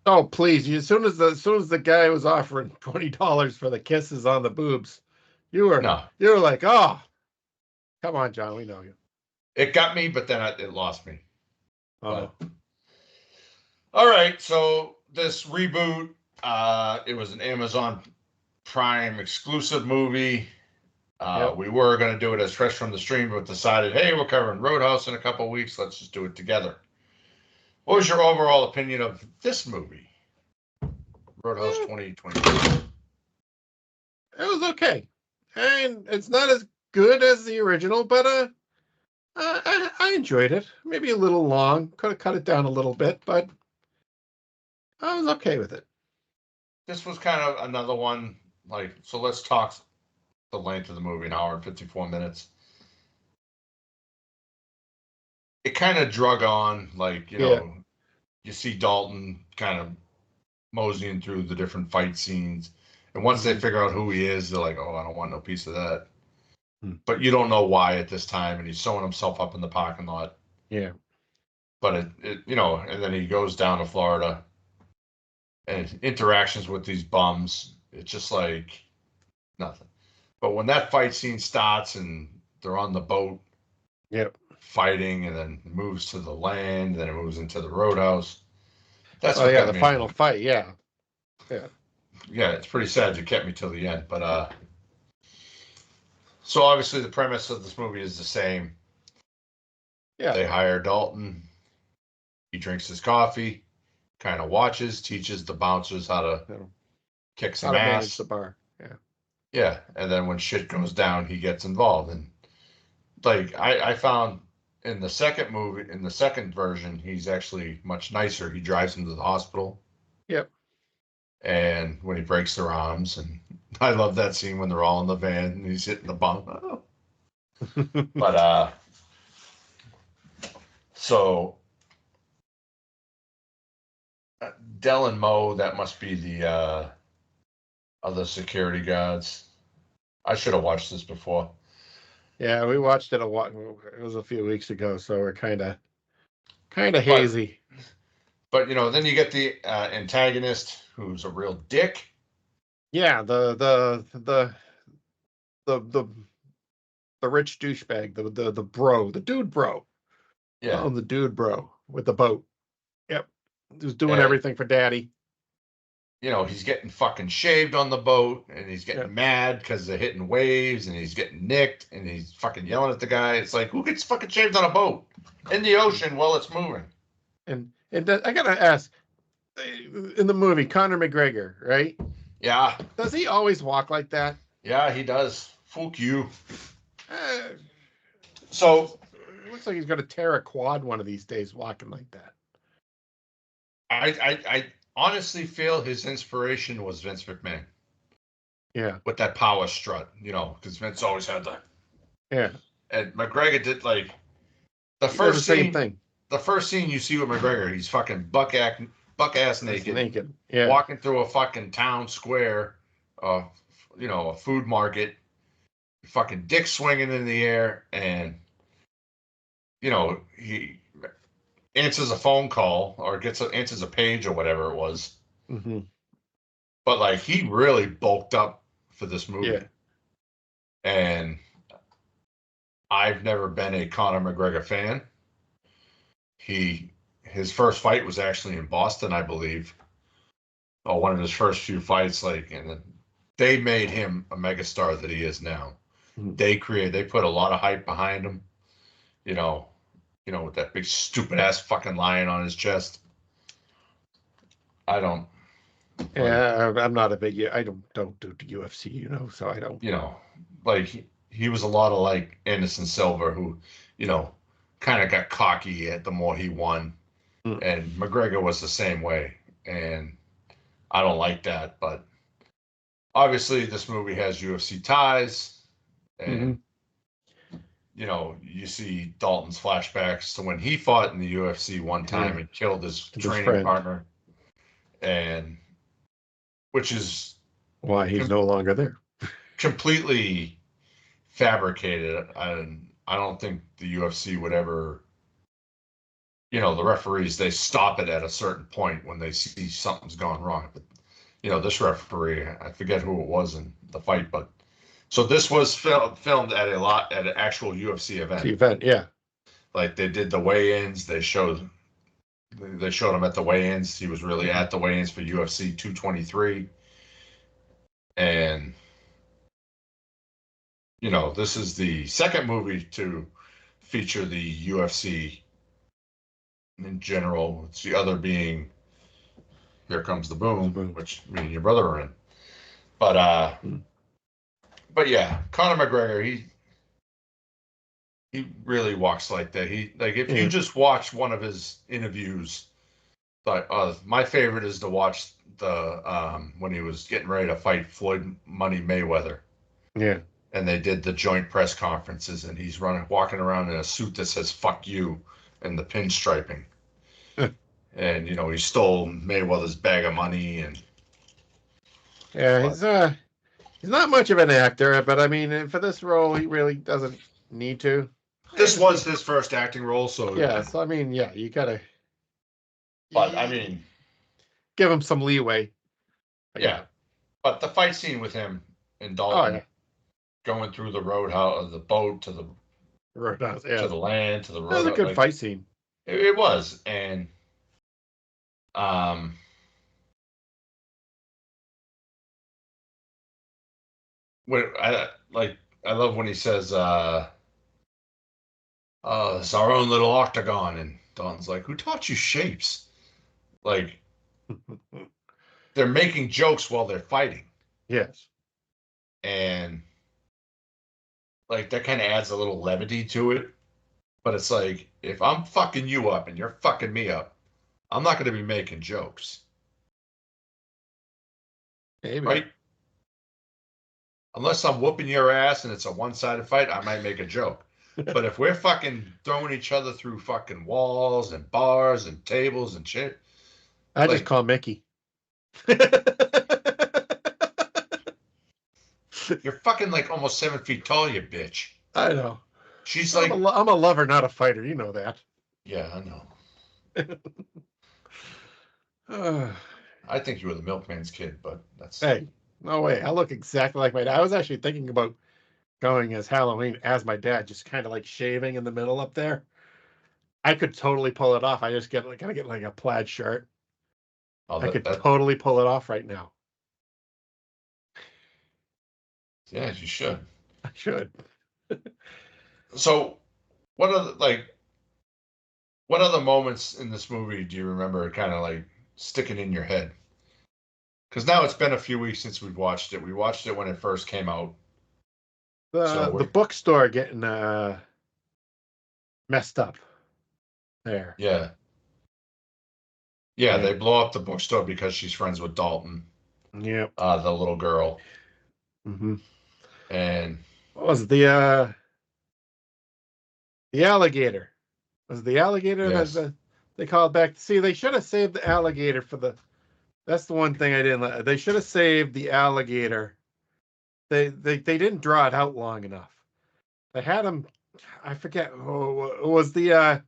Oh, please. As soon as the guy was offering $20 for the kisses on the boobs, you were like, oh, come on, John, we know you. It got me, but then it lost me. Oh. But, all right, so this reboot, it was an Amazon Prime exclusive movie. We were going to do it as Fresh from the Stream, but decided, hey, we're covering Roadhouse in a couple of weeks. Let's just do it together. What was your overall opinion of this movie, Roadhouse 2020? It was okay. And it's not as good as the original, but I enjoyed it. Maybe a little long. Could have cut it down a little bit, but I was okay with it. This was kind of another one, so let's talk the length of the movie, 1 hour and 54 minutes. It kind of drug on, you see Dalton kind of moseying through the different fight scenes. And once they figure out who he is, they're like, oh, I don't want no piece of that. But you don't know why at this time, and he's sewing himself up in the parking lot. Yeah. But and then he goes down to Florida and interactions with these bums. It's just like nothing. But when that fight scene starts and they're on the boat, fighting, and then moves to the land, then it moves into the Roadhouse. That's the final fight. Yeah. It's pretty sad. It kept me till the end, but so obviously the premise of this movie is the same. Yeah. They hire Dalton. He drinks his coffee, kind of watches, teaches the bouncers how to kick some ass. Manage the bar. Yeah. Yeah, and then when shit goes down, he gets involved. And I found in the second version, he's actually much nicer. He drives him to the hospital. Yep. And when he breaks their arms, and I love that scene when they're all in the van and he's hitting the bunk. But so Del and Mo, that must be the other security guards. I should have watched this before. Yeah, we watched it it was a few weeks ago, so we're kind of hazy. But then you get the antagonist, who's a real dick. Yeah, the rich douchebag, the bro, the dude bro. Yeah, the dude bro with the boat. Yep, who's doing everything for daddy. you know, he's getting fucking shaved on the boat, and he's getting mad because they're hitting waves, and he's getting nicked, and he's fucking yelling at the guy. It's like, who gets fucking shaved on a boat in the ocean while it's moving? And I gotta ask, in the movie, Conor McGregor, right? Yeah. Does he always walk like that? Yeah, he does. Fuck you. Uh, So it looks like he's gonna tear a quad one of these days walking like that. I honestly feel his inspiration was Vince McMahon. Yeah. With that power strut, you know, because Vince always had that. Yeah. And McGregor did like the first same scene. thing. The first scene you see with McGregor, he's fucking buck ass naked, yeah, walking through a fucking town square, you know, a food market, fucking dick swinging in the air, and you know he answers a phone call or answers a page or whatever it was. Mm-hmm. But like he really bulked up for this movie. Yeah. And I've never been a Conor McGregor fan. His first fight was actually in Boston, I believe. One of his first few fights, like, and then they made him a megastar that he is now. Mm-hmm. They put a lot of hype behind him. You know, with that big stupid ass fucking lion on his chest. I don't. Yeah, I'm not a big. I don't do the UFC, you know, so I don't. You know, like he was a lot of like Anderson Silva, who, you know, kind of got cocky the more he won, and McGregor was the same way, and I don't like that. But obviously, this movie has UFC ties, and you know, you see Dalton's flashbacks to when he fought in the UFC one time and killed his training partner, and which is why he's no longer there. Completely fabricated. I don't think the UFC would ever, you know, the referees, they stop it at a certain point when they see something's gone wrong. But, you know, this referee, I forget who it was in the fight, but so this was filmed at an actual UFC event. The event, yeah. Like they did the weigh-ins. They showed him at the weigh-ins. He was really at the weigh-ins for UFC 223, and you know, this is the second movie to feature the UFC in general. It's the other being Here Comes the Boom, which me and your brother are in. But yeah, Conor McGregor, he really walks like that. If you just watch one of his interviews, but my favorite is to watch the when he was getting ready to fight Floyd Money Mayweather. Yeah. And they did the joint press conferences, and he's walking around in a suit that says "fuck you" and the pinstriping. And you know, he stole Mayweather's bag of money, and he's not much of an actor, but I mean, for this role, he really doesn't need to. This was his first acting role, so yeah. So I mean, yeah, you gotta. But I mean, give him some leeway. Yeah, but the fight scene with him and Dalton going through the roadhouse, the boat to the roadhouse, to the land, to the road. That was a good fight scene. It was, and when I love when he says, it's our own little octagon, and Dalton's like, who taught you shapes? Like, they're making jokes while they're fighting. Yes. And like that kind of adds a little levity to it. But it's like, if I'm fucking you up and you're fucking me up, I'm not going to be making jokes. Maybe. Right? Unless I'm whooping your ass and it's a one-sided fight, I might make a joke. But if we're fucking throwing each other through fucking walls and bars and tables and shit. I just call Mickey. You're fucking like almost 7 feet tall, you bitch. I know. She's like, I'm a lover, not a fighter. You know that. Yeah, I know. I think you were the milkman's kid, but that's. Hey, no way. I look exactly like my dad. I was actually thinking about going as Halloween as my dad, just kind of like shaving in the middle up there. I could totally pull it off. I just gotta get like a plaid shirt Oh, I could totally pull it off right now. Yeah, you should. I should. So, what other moments in this movie do you remember kind of like sticking in your head? Because now it's been a few weeks since we've watched it. We watched it when it first came out. The bookstore getting messed up there. Yeah. Yeah, they blow up the bookstore because she's friends with Dalton. Yep. The little girl. Mm-hmm. And what was the alligator? Was the alligator that they called back? See, they should have saved the alligator for the. That's the one thing I didn't like. They should have saved the alligator. They didn't draw it out long enough. They had him. I forget who was the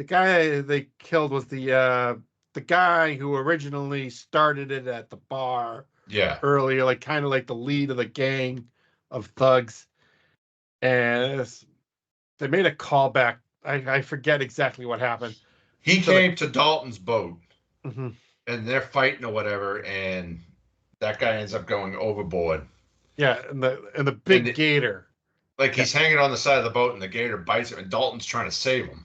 guy they killed was the guy who originally started it at the bar. Yeah. Earlier, like kind of like the lead of the gang of thugs, and they made a callback. I forget exactly what happened. He came to Dalton's boat, mm-hmm. and they're fighting or whatever, and that guy ends up going overboard. Yeah, and the big gator. Like he's hanging on the side of the boat, and the gator bites him, and Dalton's trying to save him.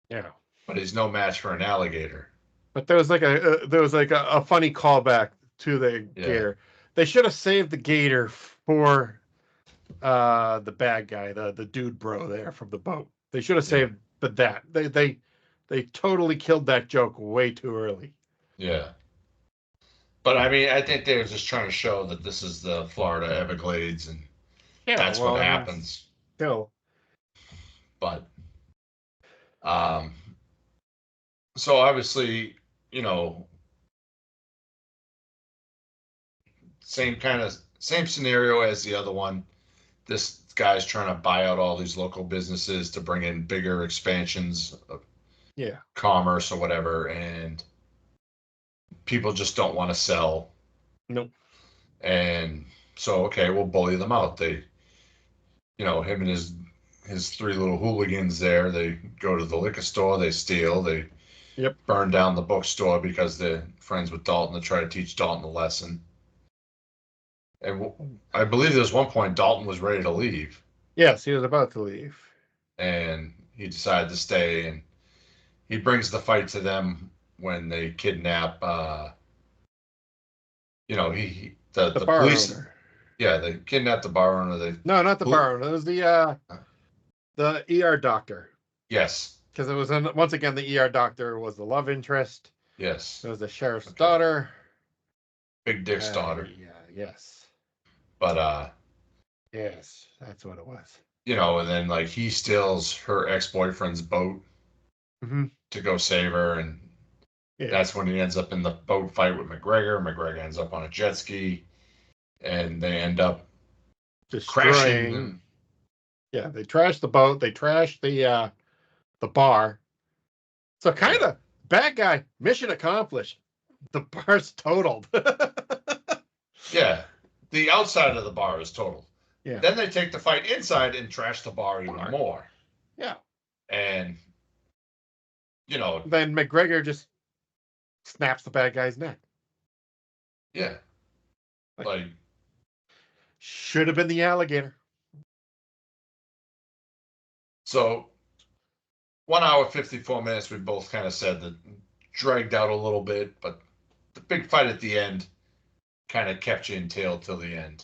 Yeah, but he's no match for an alligator. But there was like a funny callback to the gator. They should have saved the gator for the bad guy, the dude bro there from the boat. They should have saved that. They totally killed that joke way too early. Yeah. But I mean, I think they were just trying to show that this is the Florida Everglades, and that's what happens. Still. But so obviously, same scenario as the other one. This guy's trying to buy out all these local businesses to bring in bigger expansions of commerce or whatever, and people just don't want to sell. Nope. And so, okay, we'll bully them out. They, him and his three little hooligans there, they go to the liquor store, they steal, they burn down the bookstore because they're friends with Dalton to try to teach Dalton a lesson. And I believe there was one point Dalton was ready to leave. Yes, he was about to leave. And he decided to stay, and he brings the fight to them when they kidnap, the bar police. Owner. Yeah, they kidnapped the bar owner. No, not the bar owner. It was the ER doctor. Yes. Because it was, once again, the ER doctor was the love interest. Yes. It was the sheriff's daughter. Big Dick's daughter. Yeah, yes. But, yes, that's what it was. And then, like, he steals her ex-boyfriend's boat to go save her, and that's when he ends up in the boat fight with McGregor. McGregor ends up on a jet ski, and they end up crashing. Yeah, they trashed the boat. They trashed the bar. So kind of bad guy, mission accomplished. The bar's totaled. Yeah, the outside of the bar is totaled. Yeah. Then they take the fight inside and trash the bar even more. Yeah. And, then McGregor just snaps the bad guy's neck. Yeah. Like should have been the alligator. So 1 hour, 54 minutes, we both kind of said that dragged out a little bit, but the big fight at the end kind of kept you entailed till the end.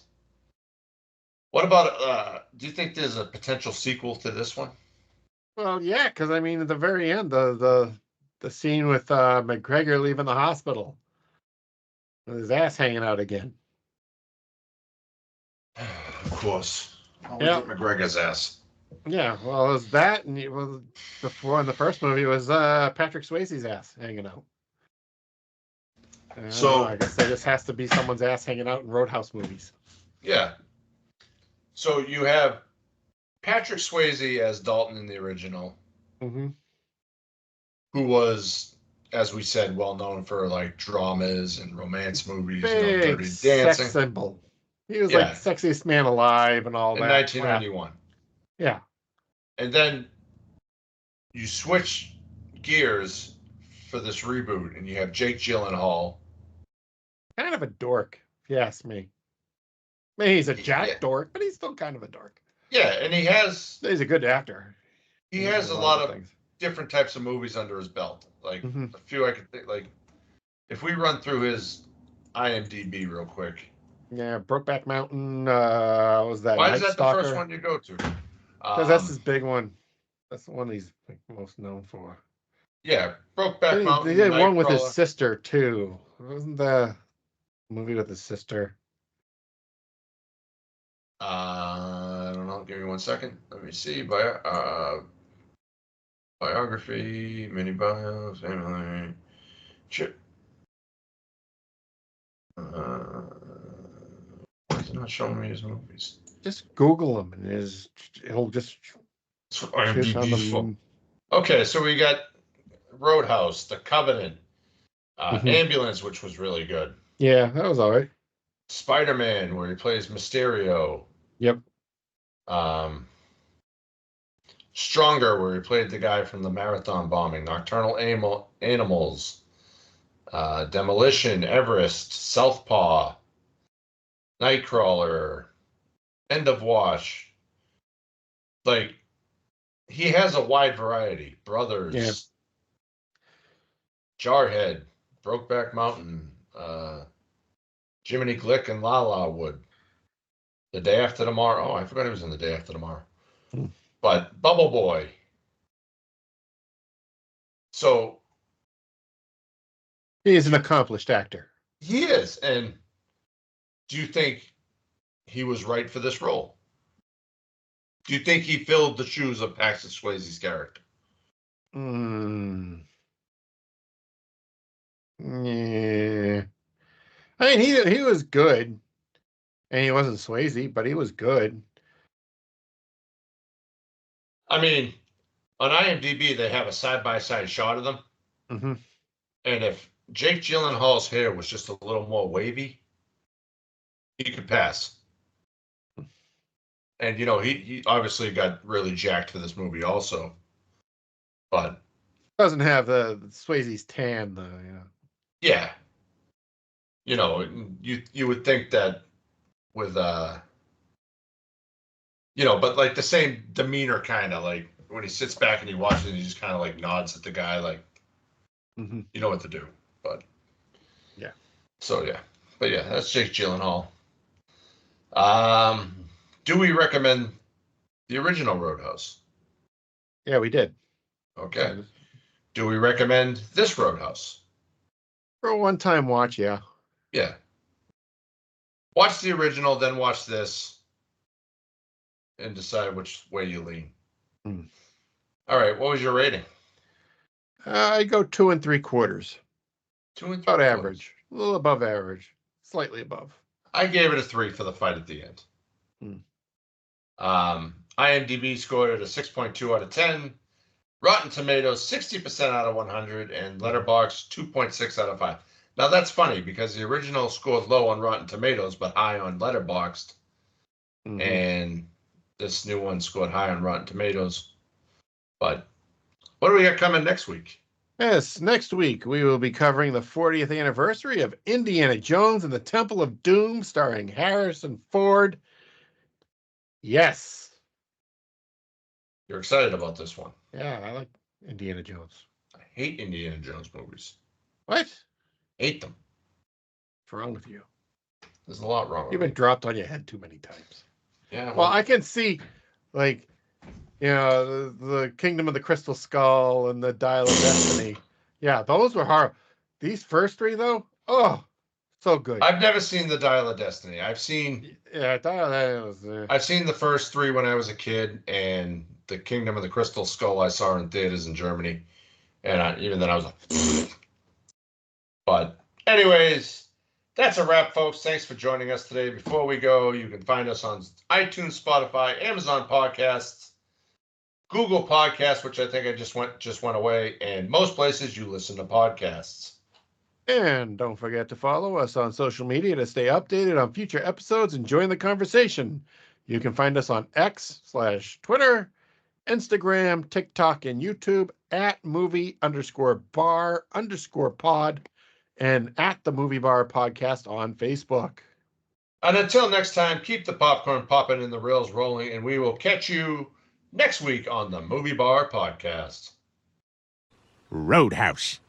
What about, do you think there's a potential sequel to this one? Well, yeah, because I mean, at the very end, the scene with McGregor leaving the hospital, with his ass hanging out again. Of course. Always with McGregor's ass. Yeah, well, it was that, and before in the first movie was Patrick Swayze's ass hanging out. So I guess there just has to be someone's ass hanging out in Roadhouse movies. Yeah. So you have Patrick Swayze as Dalton in the original, who was, as we said, well known for like dramas and romance movies, Big Dirty sex Dancing. symbol. He was like sexiest man alive and all in that. 1991. Yeah. And then you switch gears for this reboot, and you have Jake Gyllenhaal. Kind of a dork, if you ask me. I mean, he's a jack dork, but he's still kind of a dork. Yeah, and he's a good actor. He has a lot of different types of movies under his belt. Like a few I could think. Like if we run through his IMDb real quick. Yeah, Brokeback Mountain. Was that? Why is that the first one you go to? Because that's his big one. That's the one he's most known for. Yeah, Brokeback Mountain. He did one with his sister too. Wasn't the movie with his sister? I don't know. Give me 1 second. Let me see. Biography, mini bios, family. Shit. Why is it not showing me his movies? Just Google him, and he'll just. Okay, so we got Roadhouse, The Covenant, Ambulance, which was really good. Yeah, that was all right. Spider-Man, where he plays Mysterio. Yep. Stronger, where he played the guy from the marathon bombing. Nocturnal Animals. Demolition, Everest, Southpaw, Nightcrawler, End of Wash. Like, he has a wide variety. Brothers, yeah. Jarhead, Brokeback Mountain, Jiminy Glick and La La Wood. The Day After Tomorrow. Oh, I forgot he was in The Day After Tomorrow. But Bubble Boy. So he is an accomplished actor. He is. And do you think he was right for this role? Do you think he filled the shoes of Patrick Swayze's character? Yeah. I mean, he was good. And he wasn't Swayze, but he was good. I mean, on IMDb, they have a side-by-side shot of them. Mm-hmm. And if Jake Gyllenhaal's hair was just a little more wavy, he could pass. And, you know, he obviously got really jacked for this movie also. But doesn't have the Swayze's tan, though, you know. Yeah. You know, you would think that with you know, but like the same demeanor, kind of like when he sits back and he watches and he just kind of like nods at the guy, like you know what to do. But yeah. So yeah, but yeah, that's Jake Gyllenhaal. Do we recommend the original Roadhouse? Yeah, we did. Okay. Do we recommend this Roadhouse? For a one-time watch, yeah. Yeah. Watch the original, then watch this, and decide which way you lean. All right, what was your rating? I go 2 3/4. 2 3/4. About average. A little above average. Slightly above. I gave it a 3 for the fight at the end. IMDb scored it a 6.2 out of 10. Rotten Tomatoes, 60% out of 100. And Letterboxd, 2.6 out of 5. Now, that's funny because the original scored low on Rotten Tomatoes, but high on Letterboxd. And this new one scored high on Rotten Tomatoes. But what do we got coming next week? Yes, next week we will be covering the 40th anniversary of Indiana Jones and the Temple of Doom, starring Harrison Ford. Yes. You're excited about this one? Yeah, I like Indiana Jones. I hate Indiana Jones movies. What? Hate them. What's wrong with you? There's a lot wrong with You've been dropped on your head too many times. Yeah. Well, I can see, like, you know, the Kingdom of the Crystal Skull and the Dial of Destiny. Yeah, those were hard. These first three, though, oh, so good. I've never seen the Dial of Destiny. I've seen. Yeah, I've seen the first three when I was a kid, and the Kingdom of the Crystal Skull I saw in theaters in Germany, and even then I was like. But anyways, that's a wrap, folks. Thanks for joining us today. Before we go, you can find us on iTunes, Spotify, Amazon Podcasts, Google Podcasts, which I think I just went away, and most places you listen to podcasts. And don't forget to follow us on social media to stay updated on future episodes and join the conversation. You can find us on X/Twitter, Instagram, TikTok, and YouTube at movie_bar_pod and at the Movie Bar Podcast on Facebook. And until next time, keep the popcorn popping and the reels rolling, and we will catch you next week on the Movie Bar Podcast. Roadhouse.